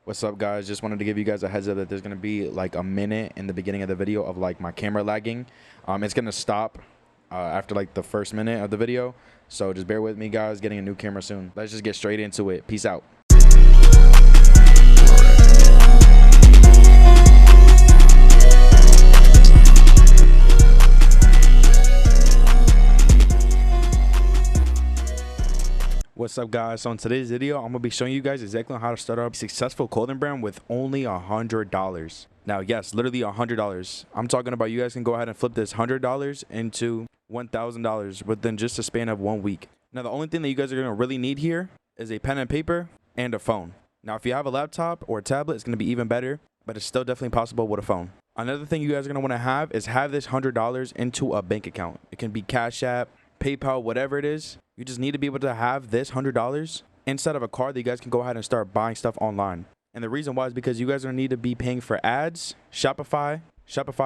What's up, guys? Just wanted to give you guys a heads up that there's going to be like a minute in the beginning of the video of like my camera lagging. It's going to stop after like the first minute of the video. So just bear with me, guys. Getting a new camera soon. Let's just get straight into it. Peace out. What's up, guys? So in today's video, I'm gonna be showing you guys exactly how to start up a successful clothing brand with only $100. Now, yes, literally $100. I'm talking about you guys can go ahead and flip this $100 into $1,000 within just a span of 1 week. Now, the only thing that you guys are gonna really need here is a pen and paper and a phone. Now, if you have a laptop or a tablet, it's gonna be even better, but it's still definitely possible with a phone. Another thing you guys are gonna want to have is have this $100 into a bank account. It can be Cash App, PayPal, whatever it is. You just need to be able to have this $100 instead of a card that you guys can go ahead and start buying stuff online. And the reason why is because you guys are going to need to be paying for ads, Shopify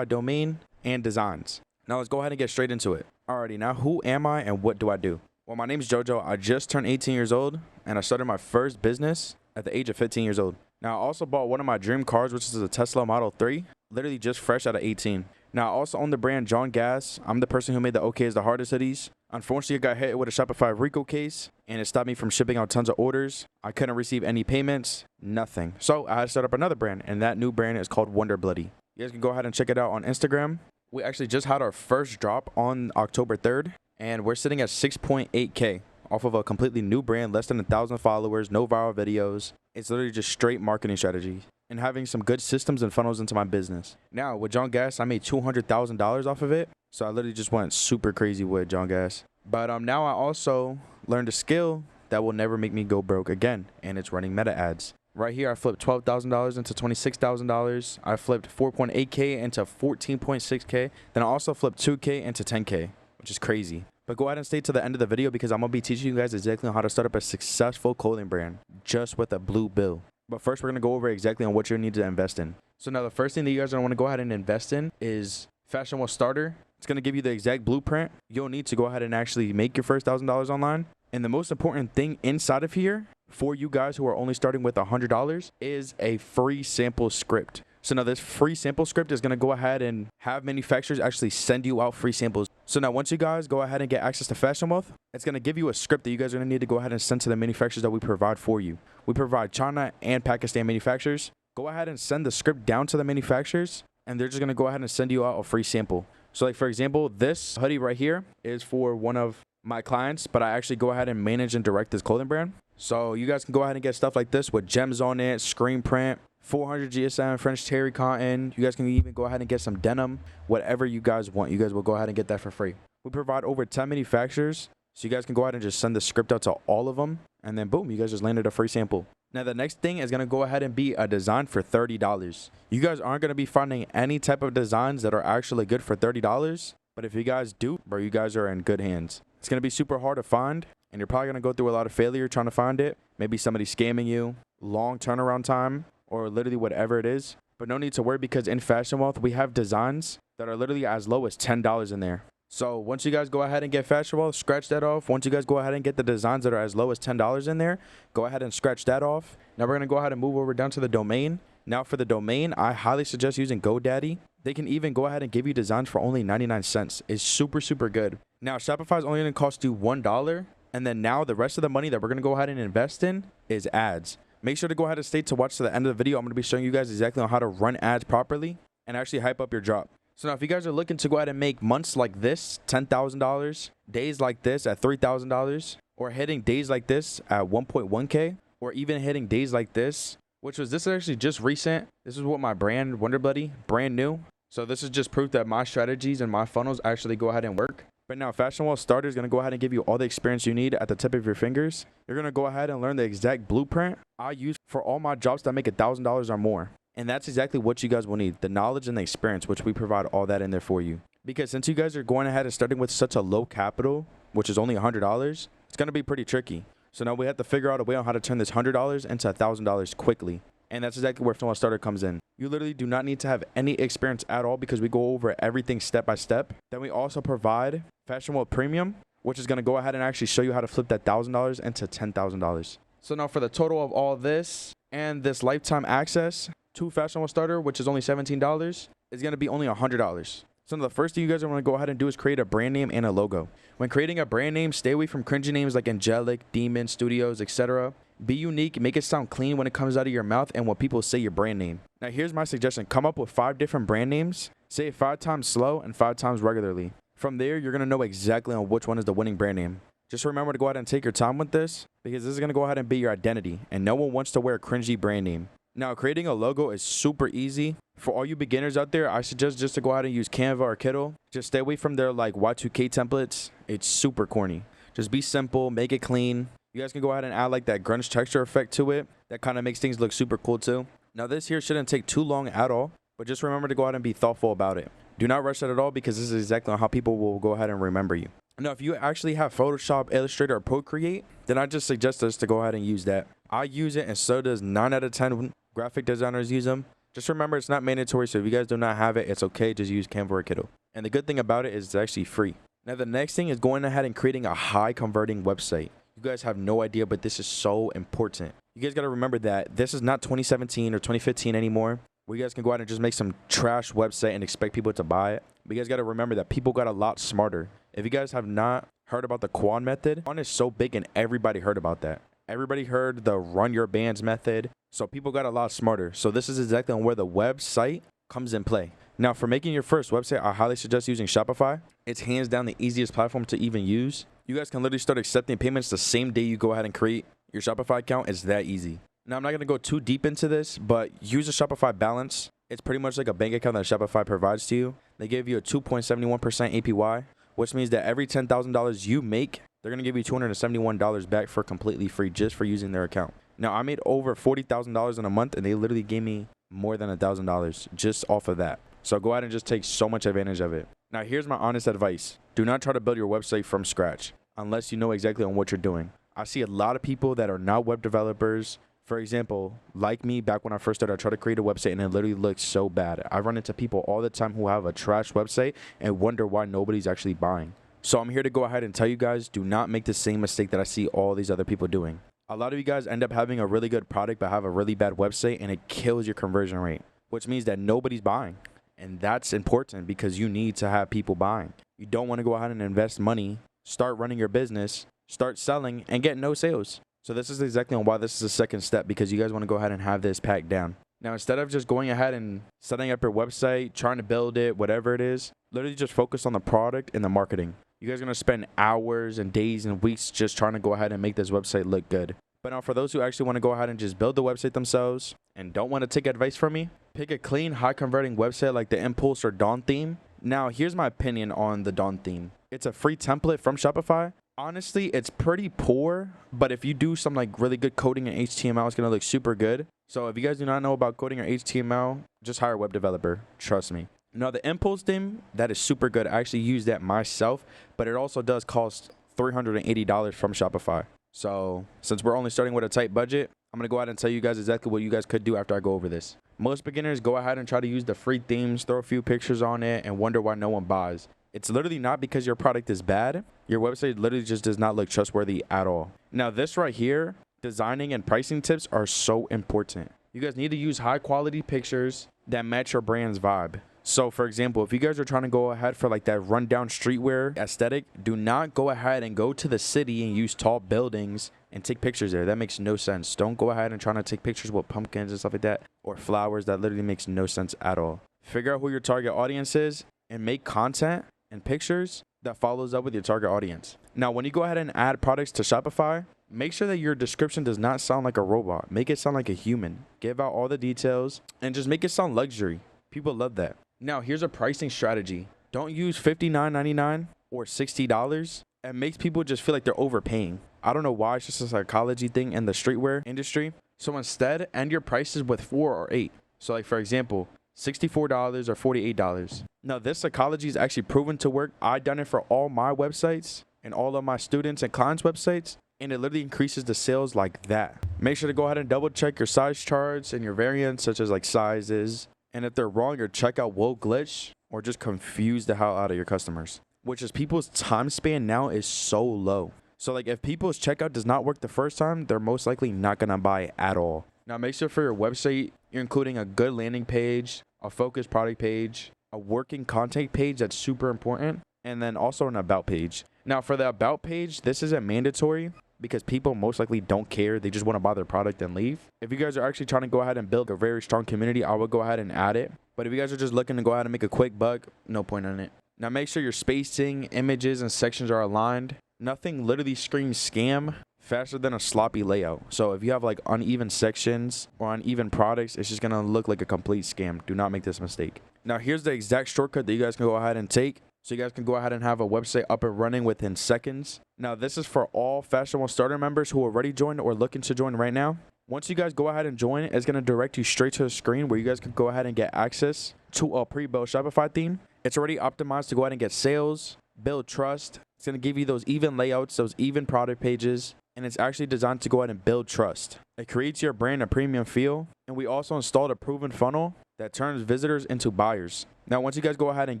domain, and designs. Now let's go ahead and get straight into it. Alrighty, now who am I and what do I do? Well, my name is Jojo. I just turned 18 years old and I started my first business at the age of 15 years old. Now I also bought one of my dream cars, which is a Tesla Model 3, literally just fresh out of 18. Now I also own the brand John Gas. I'm the person who made the OK is the hardest hoodies. Unfortunately, I got hit with a Shopify Rico case and it stopped me from shipping out tons of orders. I couldn't receive any payments, nothing. So I had to start up another brand, and that new brand is called Wonder Bloody. You guys can go ahead and check it out on Instagram. We actually just had our first drop on October 3rd and we're sitting at 6.8K off of a completely new brand, less than 1,000 followers, no viral videos. It's literally just straight marketing strategy and having some good systems and funnels into my business. Now with John Gas, I made $200,000 off of it. So I literally just went super crazy with John Gas. But now I also learned a skill that will never make me go broke again, and it's running meta ads. Right here, I flipped $12,000 into $26,000. I flipped 4.8K into 14.6K. Then I also flipped 2K into 10K, which is crazy. But go ahead and stay to the end of the video because I'm going to be teaching you guys exactly how to start up a successful clothing brand just with a blue bill. But first, we're going to go over exactly on what you need to invest in. So now the first thing that you guys are going to want to go ahead and invest in is Fashion Wall Starter. It's going to give you the exact blueprint. You'll need to go ahead and actually make your first $1,000 online. And the most important thing inside of here for you guys who are only starting with $100 is a free sample script. So now this free sample script is going to go ahead and have manufacturers actually send you out free samples. So now once you guys go ahead and get access to Fashion Wealth, it's going to give you a script that you guys are going to need to go ahead and send to the manufacturers that we provide for you. We provide China and Pakistan manufacturers. Go ahead and send the script down to the manufacturers, and they're just going to go ahead and send you out a free sample. So like, for example, this hoodie right here is for one of my clients, but I actually go ahead and manage and direct this clothing brand. So you guys can go ahead and get stuff like this with gems on it, screen print, 400 GSM, French terry cotton. You guys can even go ahead and get some denim, whatever you guys want. You guys will go ahead and get that for free. We provide over 10 manufacturers. So you guys can go ahead and just send the script out to all of them. And then boom, you guys just landed a free sample. Now, the next thing is going to go ahead and be a design for $30. You guys aren't going to be finding any type of designs that are actually good for $30. But if you guys do, bro, you guys are in good hands. It's going to be super hard to find, and you're probably going to go through a lot of failure trying to find it. Maybe somebody scamming you, long turnaround time, or literally whatever it is. But no need to worry because in Fashion Wealth, we have designs that are literally as low as $10 in there. So once you guys go ahead and get Fashion Wealth, scratch that off. Once you guys go ahead and get the designs that are as low as $10 in there, go ahead and scratch that off. Now we're going to go ahead and move over down to the domain. Now for the domain, I highly suggest using GoDaddy. They can even go ahead and give you designs for only 99 cents. It's super, super good. Now Shopify is only going to cost you $1. And then now the rest of the money that we're going to go ahead and invest in is ads. Make sure to go ahead and stay to watch to the end of the video. I'm going to be showing you guys exactly on how to run ads properly and actually hype up your drop. So now if you guys are looking to go ahead and make months like this, $10,000, days like this at $3,000, or hitting days like this at 1.1K, or even hitting days like this, this is actually just recent. This is what my brand, Wonder Bloody, brand new. So this is just proof that my strategies and my funnels actually go ahead and work. But now Fashion Wall Starter is going to go ahead and give you all the experience you need at the tip of your fingers. You're going to go ahead and learn the exact blueprint I use for all my jobs that make $1,000 or more. And that's exactly what you guys will need, the knowledge and the experience, which we provide all that in there for you. Because since you guys are going ahead and starting with such a low capital, which is only $100, it's going to be pretty tricky. So now we have to figure out a way on how to turn this $100 into $1,000 quickly. And that's exactly where Fashion Wall Starter comes in. You literally do not need to have any experience at all because we go over everything step by step. Then we also provide Fashion Wall Premium, which is going to go ahead and actually show you how to flip that $1,000 into $10,000. So now for the total of all this, And this lifetime access to Fashionable Starter, which is only $17, is going to be only $100. So the first thing you guys are going to go ahead and do is create a brand name and a logo. When creating a brand name, stay away from cringy names like Angelic, Demon, Studios, etc. Be unique, make it sound clean when it comes out of your mouth and when people say your brand name. Now here's my suggestion. Come up with 5 different brand names. Say it 5 times slow and 5 times regularly. From there, you're going to know exactly on which one is the winning brand name. Just remember to go ahead and take your time with this, because this is going to go ahead and be your identity, and no one wants to wear a cringy brand name. Now, creating a logo is super easy. For all you beginners out there, I suggest just to go ahead and use Canva or Kittl. Just stay away from their like Y2K templates. It's super corny. Just be simple, make it clean. You guys can go ahead and add like that grunge texture effect to it. That kind of makes things look super cool too. Now, this here shouldn't take too long at all, but just remember to go ahead and be thoughtful about it. Do not rush it at all, because this is exactly how people will go ahead and remember you. Now, if you actually have Photoshop, Illustrator, or Procreate, then I just suggest us to go ahead and use that. I use it, and so does 9 out of 10 graphic designers use them. Just remember, it's not mandatory, so if you guys do not have it, it's okay. Just use Canva or Kittl. And the good thing about it is it's actually free. Now, the next thing is going ahead and creating a high-converting website. You guys have no idea, but this is so important. You guys got to remember that this is not 2017 or 2015 anymore, where you guys can go out and just make some trash website and expect people to buy it. But you guys got to remember that people got a lot smarter. If you guys have not heard about the Quan method, Quan is so big and everybody heard about that. Everybody heard the run your bands method. So people got a lot smarter. So this is exactly on where the website comes in play. Now, for making your first website, I highly suggest using Shopify. It's hands down the easiest platform to even use. You guys can literally start accepting payments the same day you go ahead and create your Shopify account. It's that easy. Now, I'm not going to go too deep into this, but use a Shopify balance. It's pretty much like a bank account that Shopify provides to you. They give you a 2.71% APY, which means that every $10,000 you make, they're going to give you $271 back for completely free just for using their account. Now, I made over $40,000 in a month, and they literally gave me more than $1,000 just off of that. So go ahead and just take so much advantage of it. Now, here's my honest advice. Do not try to build your website from scratch unless you know exactly on what you're doing. I see a lot of people that are not web developers. For example, like me, back when I first started, I tried to create a website and it literally looked so bad. I run into people all the time who have a trash website and wonder why nobody's actually buying. So I'm here to go ahead and tell you guys, do not make the same mistake that I see all these other people doing. A lot of you guys end up having a really good product but have a really bad website, and it kills your conversion rate, which means that nobody's buying. And that's important because you need to have people buying. You don't want to go ahead and invest money, start running your business, start selling, and get no sales. So this is exactly why this is the second step, because you guys want to go ahead and have this packed down. Now, instead of just going ahead and setting up your website, trying to build it, whatever it is, literally just focus on the product and the marketing. You guys are going to spend hours and days and weeks just trying to go ahead and make this website look good. But now, for those who actually want to go ahead and just build the website themselves and don't want to take advice from me, pick a clean, high-converting website like the Impulse or Dawn theme. Now, here's my opinion on the Dawn theme. It's a free template from Shopify. Honestly, it's pretty poor, but if you do some like really good coding in HTML, it's going to look super good. So if you guys do not know about coding or HTML, just hire a web developer. Trust me. Now, the Impulse theme, that is super good. I actually use that myself, but it also does cost $380 from Shopify. So since we're only starting with a tight budget, I'm going to go ahead and tell you guys exactly what you guys could do after I go over this. Most beginners go ahead and try to use the free themes, throw a few pictures on it, and wonder why no one buys. It's literally not because your product is bad. Your website literally just does not look trustworthy at all. Now, this right here, designing and pricing tips are so important. You guys need to use high quality pictures that match your brand's vibe. So, for example, if you guys are trying to go ahead for like that rundown streetwear aesthetic, do not go ahead and go to the city and use tall buildings and take pictures there. That makes no sense. Don't go ahead and try to take pictures with pumpkins and stuff like that, or flowers. That literally makes no sense at all. Figure out who your target audience is and make content and pictures that follows up with your target audience. Now, when you go ahead and add products to Shopify, make sure that your description does not sound like a robot. Make it sound like a human. Give out all the details and just make it sound luxury. People love that. Now, here's a pricing strategy. Don't use $59.99 or $60. It makes people just feel like they're overpaying. I don't know why. It's just a psychology thing in the streetwear industry. So instead, end your prices with 4 or 8. So like, for example, $64 or $48. Now, this psychology is actually proven to work. I've done it for all my websites and all of my students and clients' websites, and it literally increases the sales like that. Make sure to go ahead and double check your size charts and your variants, such as like sizes. And if they're wrong, your checkout will glitch or just confuse the hell out of your customers, which is people's time span now is so low. So like if people's checkout does not work the first time, they're most likely not going to buy at all. Now make sure for your website, you're including a good landing page, a focused product page, a working content page that's super important, and then also an about page. Now for the about page, this isn't mandatory because people most likely don't care. They just want to buy their product and leave. If you guys are actually trying to go ahead and build a very strong community, I would go ahead and add it. But if you guys are just looking to go ahead and make a quick buck, no point in it. Now make sure your spacing, images, and sections are aligned. Nothing literally screams scam faster than a sloppy layout. So if you have like uneven sections or uneven products, it's just going to look like a complete scam. Do not make this mistake. Now here's the exact shortcut that you guys can go ahead and take, so you guys can go ahead and have a website up and running within seconds. Now this is for all Fashionable Starter members who already joined or looking to join right now. Once you guys go ahead and join, it's going to direct you straight to a screen where you guys can go ahead and get access to a pre-built Shopify theme. It's already optimized to go ahead and get sales, build trust. It's going to give you those even layouts, those even product pages, and it's actually designed to go ahead and build trust. It creates your brand a premium feel, and we also installed a proven funnel that turns visitors into buyers. Now, once you guys go ahead and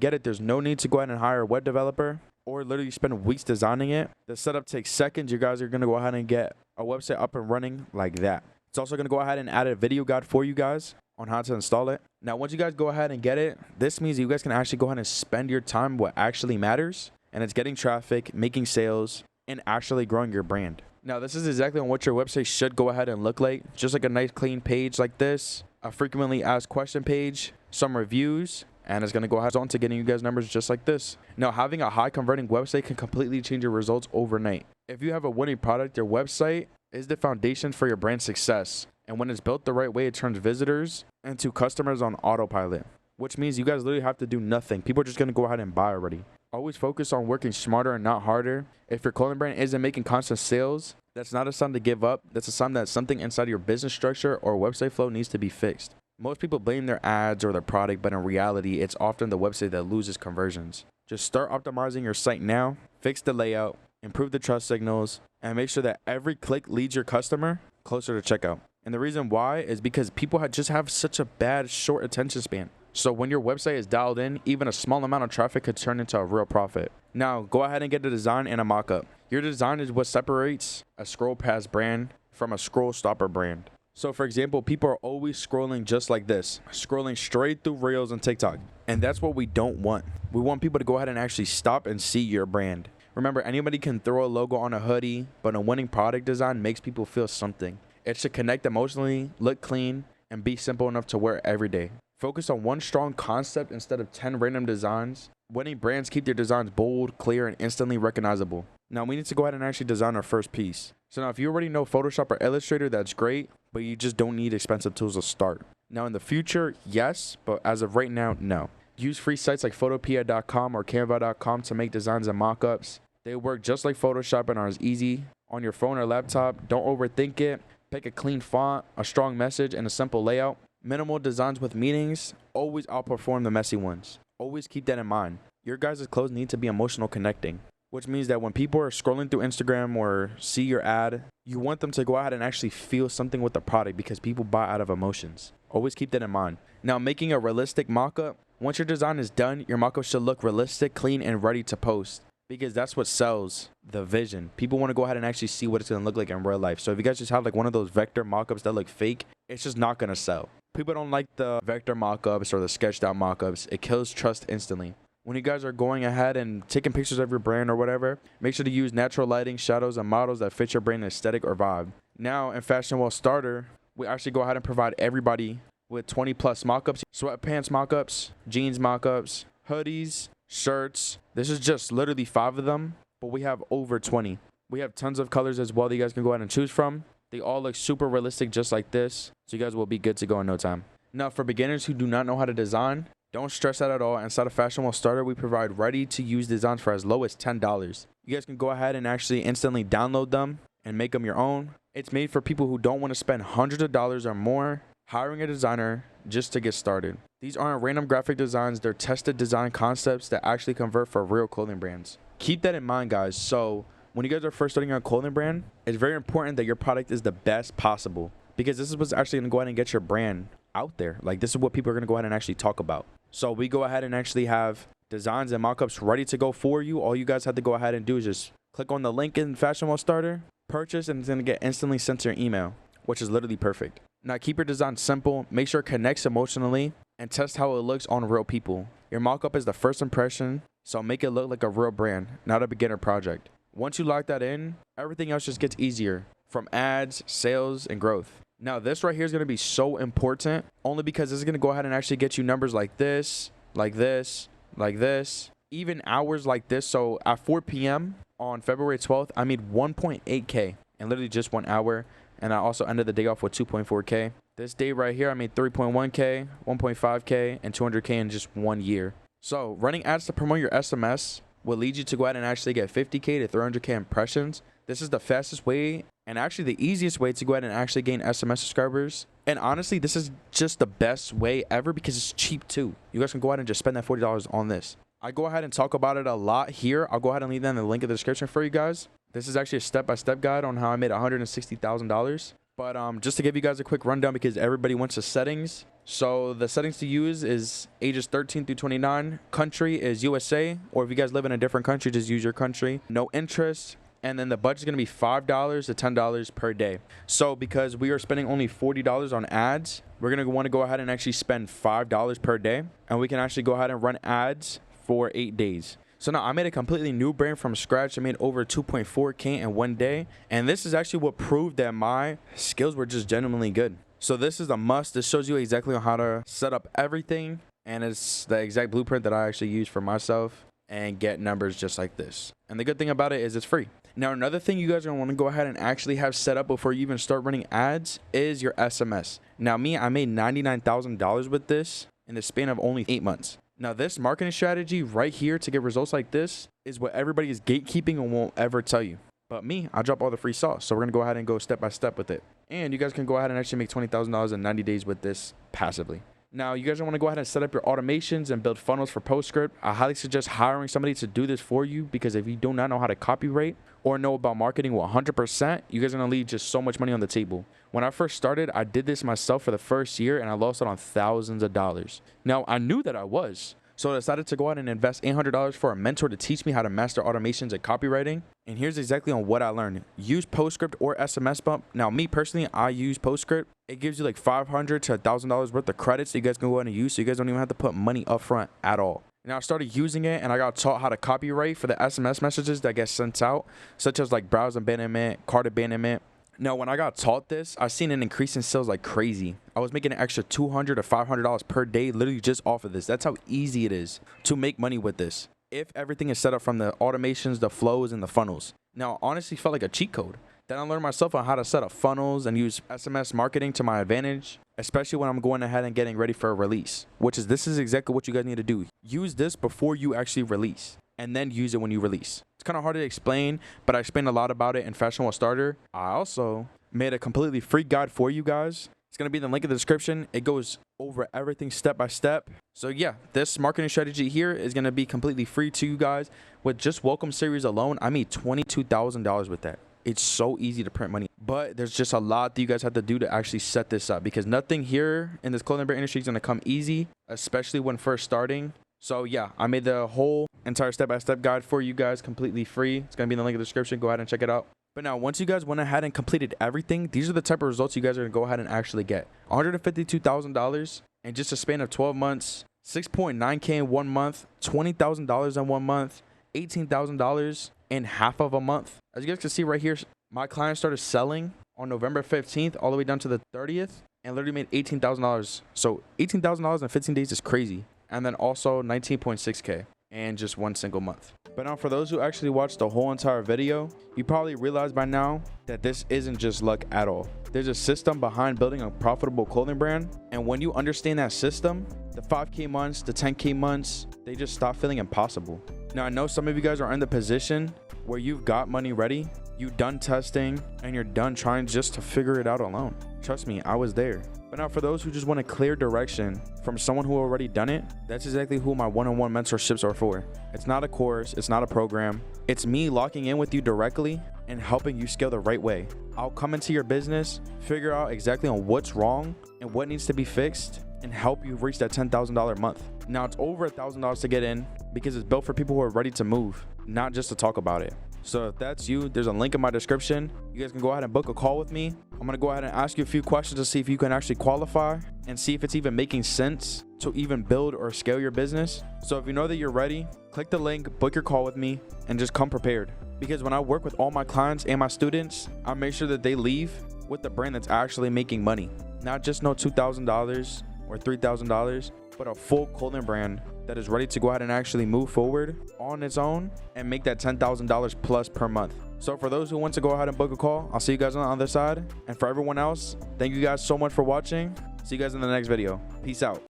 get it, there's no need to go ahead and hire a web developer or literally spend weeks designing it. The setup takes seconds. You guys are going to go ahead and get a website up and running like that. It's also going to go ahead and add a video guide for you guys on how to install it. Now, once you guys go ahead and get it, this means you guys can actually go ahead and spend your time what actually matters, and it's getting traffic, making sales, and actually growing your brand. Now, this is exactly on what your website should go ahead and look like. Just like a nice clean page like this, a frequently asked question page, some reviews, and it's going to go ahead on to getting you guys numbers just like this. Now, having a high converting website can completely change your results overnight. If you have a winning product, your website is the foundation for your brand success. And when it's built the right way, it turns visitors into customers on autopilot, which means you guys literally have to do nothing. People are just going to go ahead and buy already. Always focus on working smarter and not harder. If your clothing brand isn't making constant sales, that's not a sign to give up. That's a sign that something inside your business structure or website flow needs to be fixed. Most people blame their ads or their product, but in reality, it's often the website that loses conversions. Just start optimizing your site now, fix the layout, improve the trust signals, and make sure that every click leads your customer closer to checkout. And the reason why is because people just have such a bad short attention span. So when your website is dialed in, even a small amount of traffic could turn into a real profit. Now, go ahead and get a design and a mock-up. Your design is what separates a scroll past brand from a scroll stopper brand. So for example, people are always scrolling just like this, scrolling straight through Reels and TikTok. And that's what we don't want. We want people to go ahead and actually stop and see your brand. Remember, anybody can throw a logo on a hoodie, but a winning product design makes people feel something. It should connect emotionally, look clean, and be simple enough to wear every day. Focus on one strong concept instead of 10 random designs. Winning brands keep their designs bold, clear, and instantly recognizable. Now, we need to go ahead and actually design our first piece. So now, if you already know Photoshop or Illustrator, that's great, but you just don't need expensive tools to start. Now, in the future, yes, but as of right now, no. Use free sites like photopia.com or canva.com to make designs and mockups. They work just like Photoshop and are as easy on your phone or laptop. Don't overthink it. Pick a clean font, a strong message, and a simple layout. Minimal designs with meanings always outperform the messy ones. Always keep that in mind. Your guys' clothes need to be emotional connecting, which means that when people are scrolling through Instagram or see your ad, you want them to go ahead and actually feel something with the product because people buy out of emotions. Always keep that in mind. Now, making a realistic mock-up. Once your design is done, your mock-up should look realistic, clean, and ready to post. Because that's what sells the vision. People want to go ahead and actually see what it's going to look like in real life. So if you guys just have like one of those vector mockups that look fake, it's just not going to sell. People don't like the vector mockups or the sketched out mockups. It kills trust instantly. When you guys are going ahead and taking pictures of your brand or whatever, make sure to use natural lighting, shadows, and models that fit your brand aesthetic or vibe. Now in Fashionable Starter, we actually go ahead and provide everybody with 20 plus mockups, sweatpants mockups, jeans mockups, hoodies, shirts. This is just literally 5 of them, but we have over 20. We have tons of colors as well that you guys can go ahead and choose from. They all look super realistic just like this, so you guys will be good to go in no time. Now for beginners who do not know how to design, don't stress out at all. Inside of Fashionable Starter, we provide ready-to-use designs for as low as $10. You guys can go ahead and actually instantly download them and make them your own. It's made for people who don't want to spend hundreds of dollars or more hiring a designer just to get started. These aren't random graphic designs. They're tested design concepts that actually convert for real clothing brands. Keep that in mind, guys. So when you guys are first starting a clothing brand, it's very important that your product is the best possible, because this is what's actually going to go ahead and get your brand out there. Like, this is what people are going to go ahead and actually talk about. So we go ahead and actually have designs and mockups ready to go for you. All you guys have to go ahead and do is just click on the link in Fashionable Starter, purchase, and it's going to get instantly sent to your email, which is literally perfect. Now keep your design simple, make sure it connects emotionally, and test how it looks on real people. Your mockup is the first impression, so make it look like a real brand, not a beginner project. Once you lock that in, everything else just gets easier, from ads, sales, and growth. Now this right here is going to be so important, only because this is going to go ahead and actually get you numbers like this, like this, like this, even hours like this. So at 4 p.m. on February 12th, I made 1.8K in literally just 1 hour. And I also ended the day off with 2.4K. This day right here, I made 3.1K, 1.5K, and 200K in just 1 year. So running ads to promote your SMS will lead you to go ahead and actually get 50K to 300K impressions. This is the fastest way and actually the easiest way to go ahead and actually gain SMS subscribers. And honestly, this is just the best way ever because it's cheap too. You guys can go ahead and just spend that $40 on this. I go ahead and talk about it a lot here. I'll go ahead and leave that in the link in the description for you guys. This is actually a step-by-step guide on how I made $160,000. But just to give you guys a quick rundown because everybody wants the settings. So the settings to use is ages 13 through 29. Country is USA, or if you guys live in a different country, just use your country. No interest. And then the budget is going to be $5 to $10 per day. So because we are spending only $40 on ads, we're going to want to go ahead and actually spend $5 per day. And we can actually go ahead and run ads for 8 days. So now I made a completely new brand from scratch. I made over 2.4K in 1 day. And this is actually what proved that my skills were just genuinely good. So this is a must. This shows you exactly on how to set up everything. And it's the exact blueprint that I actually use for myself and get numbers just like this. And the good thing about it is it's free. Now, another thing you guys are going to want to go ahead and actually have set up before you even start running ads is your SMS. Now, I made $99,000 with this in the span of only 8 months. Now, this marketing strategy right here to get results like this is what everybody is gatekeeping and won't ever tell you. But I drop all the free sauce. So we're going to go ahead and go step by step with it. And you guys can go ahead and actually make $20,000 in 90 days with this passively. Now, you guys want to go ahead and set up your automations and build funnels for PostScript. I highly suggest hiring somebody to do this for you because if you do not know how to copyright or know about marketing 100%, you guys are going to leave just so much money on the table. When I first started, I did this myself for the first year and I lost it on thousands of dollars. Now, I knew that I was. So I decided to go out and invest $800 for a mentor to teach me how to master automations and copywriting. And here's exactly on what I learned. Use PostScript or SMS Bump. Now, me personally, I use PostScript. It gives you like $500 to $1,000 worth of credits that you guys can go ahead and use. So you guys don't even have to put money up front at all. Now I started using it and I got taught how to copyright for the SMS messages that get sent out, such as like browse abandonment, cart abandonment. Now, when I got taught this, I seen an increase in sales like crazy. I was making an extra $200 to $500 per day, literally just off of this. That's how easy it is to make money with this. If everything is set up from the automations, the flows, and the funnels. Now, honestly, felt like a cheat code. Then I learned myself on how to set up funnels and use SMS marketing to my advantage, especially when I'm going ahead and getting ready for a release, this is exactly what you guys need to do. Use this before you actually release and then use it when you release. It's kind of hard to explain, but I explained a lot about it in Fashionable Starter. I also made a completely free guide for you guys. It's going to be in the link in the description. It goes over everything step by step. So yeah, this marketing strategy here is going to be completely free to you guys. With just Welcome Series alone, I made $22,000 with that. It's so easy to print money, but there's just a lot that you guys have to do to actually set this up because nothing here in this clothing brand industry is going to come easy, especially when first starting. So yeah, I made the whole entire step-by-step guide for you guys completely free. It's going to be in the link in the description. Go ahead and check it out. But now, once you guys went ahead and completed everything, these are the type of results you guys are going to go ahead and actually get. $152,000 in just a span of 12 months, 6.9K in 1 month, $20,000 in 1 month, $18,000 in half of a month. As you guys can see right here, my client started selling on November 15th all the way down to the 30th and literally made $18,000. So $18,000 in 15 days is crazy. And then also 19.6K in just 1 single month. But now for those who actually watched the whole entire video, you probably realized by now that this isn't just luck at all. There's a system behind building a profitable clothing brand. And when you understand that system, the 5K months, the 10K months, they just stop feeling impossible. Now, I know some of you guys are in the position where you've got money ready, you've done testing, and you're done trying just to figure it out alone. Trust me, I was there. But now for those who just want a clear direction from someone who already done it, that's exactly who my one-on-one mentorships are for. It's not a course, it's not a program. It's me locking in with you directly and helping you scale the right way. I'll come into your business, figure out exactly on what's wrong and what needs to be fixed, and help you reach that $10,000 a month. Now it's over $1,000 to get in because it's built for people who are ready to move, not just to talk about it. So if that's you, there's a link in my description. You guys can go ahead and book a call with me. I'm going to go ahead and ask you a few questions to see if you can actually qualify and see if it's even making sense to even build or scale your business. So if you know that you're ready, click the link, book your call with me, and just come prepared. Because when I work with all my clients and my students, I make sure that they leave with the brand that's actually making money. Not just no $2,000 or $3,000, but a full clothing brand that is ready to go ahead and actually move forward on its own and make that $10,000 plus per month. So for those who want to go ahead and book a call, I'll see you guys on the other side. And for everyone else, thank you guys so much for watching. See you guys in the next video. Peace out.